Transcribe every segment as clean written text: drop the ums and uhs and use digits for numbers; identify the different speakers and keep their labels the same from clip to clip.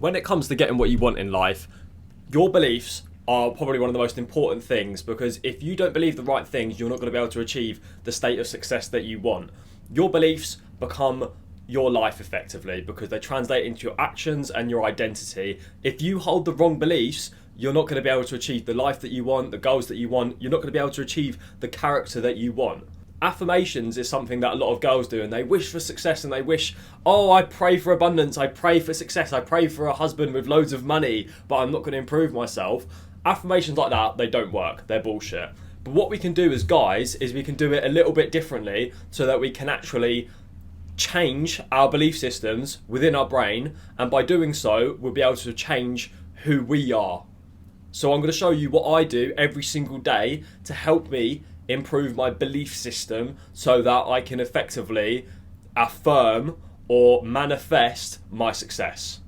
Speaker 1: when it comes to getting what you want in life, your beliefs are probably one of the most important things, because if you don't believe the right things, you're not going to be able to achieve the state of success that you want. Your beliefs become your life effectively because they translate into your actions and your identity. If you hold the wrong beliefs, you're not going to be able to achieve the life that you want, the goals that you want. You're not going to be able to achieve the character that you want. Affirmations is something that a lot of girls do, and they wish for success and they wish, oh, I pray for abundance, I pray for success, I pray for a husband with loads of money, but I'm not going to improve myself. Affirmations like that, they don't work. They're bullshit. But what we can do as guys is we can do it a little bit differently so that we can actually change our belief systems within our brain, and by doing so, we'll be able to change who we are. So I'm going to show you what I do every single day to help me improve my belief system so that I can effectively affirm or manifest my success.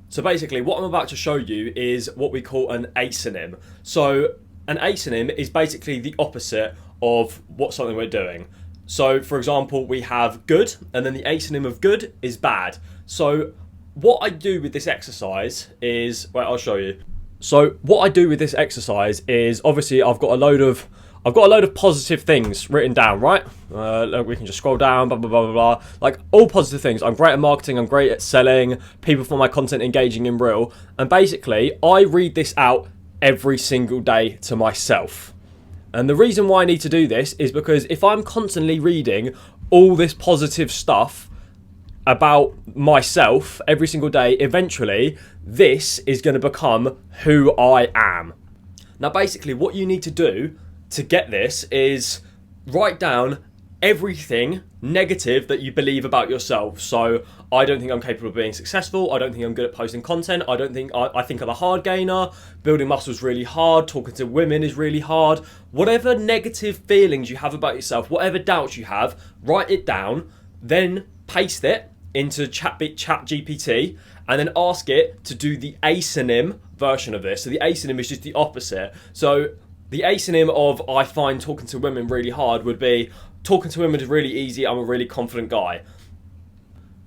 Speaker 1: So basically what I'm about to show you is what we call an asynonym. So an asynonym is basically the opposite of what something we're doing. So for example, we have good, and then the asynonym of good is bad. So what I do with this exercise is, wait, I'll show you. So what I do with this exercise is, obviously I've got a load of positive things written down, right? We can just scroll down, blah, blah, blah, blah, blah. Like, all positive things. I'm great at marketing, I'm great at selling, people find my content engaging and real. And basically, I read this out every single day to myself. And the reason why I need to do this is because if I'm constantly reading all this positive stuff about myself every single day, eventually, this is going to become who I am. Now, basically, what you need to do to get this is write down everything negative that you believe about yourself. So I don't think I'm capable of being successful. I don't think I'm good at posting content. I think I'm a hard gainer. Building muscles really hard. Talking to women is really hard. Whatever negative feelings you have about yourself, whatever doubts you have, write it down, then paste it into ChatGPT, and then ask it to do the asynonym version of this. So the asynonym is just the opposite. So the asynonym of I find talking to women really hard would be talking to women is really easy, I'm a really confident guy.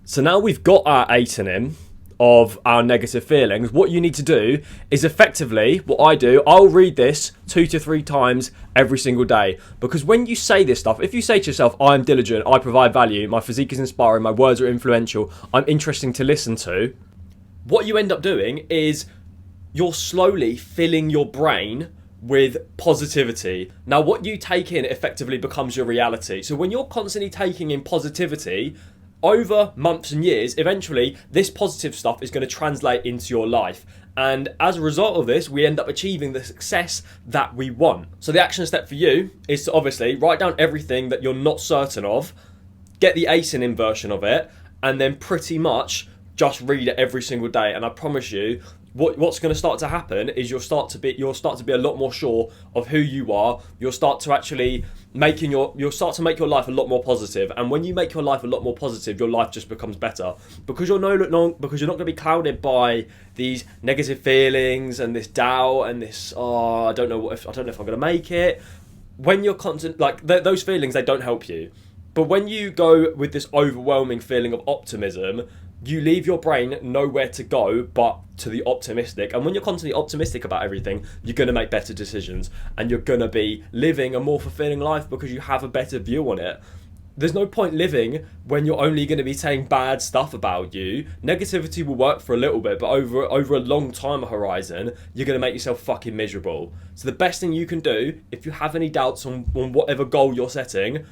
Speaker 1: So now we've got our asynonym of our negative feelings. What you need to do is effectively, what I do, I'll read this 2 to 3 times every single day. Because when you say this stuff, if you say to yourself, I am diligent, I provide value, my physique is inspiring, my words are influential, I'm interesting to listen to, what you end up doing is you're slowly filling your brain with positivity. Now, what you take in effectively becomes your reality. So when you're constantly taking in positivity over months and years, eventually this positive stuff is going to translate into your life. And as a result of this, we end up achieving the success that we want. So the action step for you is to obviously write down everything that you're not certain of, get the asynonym version of it, and then pretty much just read it every single day. And I promise you, what's going to start to happen is you'll start to be a lot more sure of who you are. You'll start to make your life a lot more positive. And when you make your life a lot more positive, your life just becomes better, because you're not going to be clouded by these negative feelings and this doubt and this I don't know if I'm going to make it. When you're constant, like those feelings, they don't help you. But when you go with this overwhelming feeling of optimism, you leave your brain nowhere to go but to the optimistic. And when you're constantly optimistic about everything, you're going to make better decisions and you're going to be living a more fulfilling life because you have a better view on it. There's no point living when you're only going to be saying bad stuff about you. Negativity will work for a little bit, but over a long time horizon, you're going to make yourself fucking miserable. So the best thing you can do, if you have any doubts on whatever goal you're setting,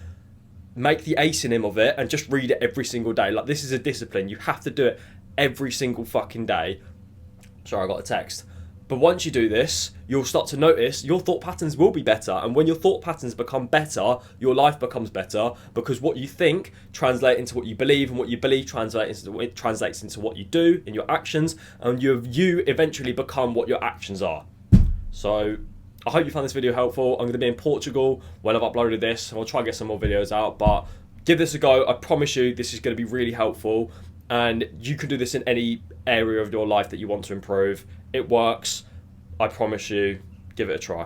Speaker 1: make the asynonym of it and just read it every single day. Like, this is a discipline. You have to do it every single fucking day. Sorry, I got a text. But once you do this, you'll start to notice your thought patterns will be better. And when your thought patterns become better, your life becomes better, because what you think translates into what you believe, and what you believe translates into what you do in your actions, and you eventually become what your actions are. So I hope you found this video helpful. I'm going to be in Portugal when I've uploaded this, and I'll try and get some more videos out, but give this a go. I promise you this is going to be really helpful, and you can do this in any area of your life that you want to improve. It works. I promise you. Give it a try.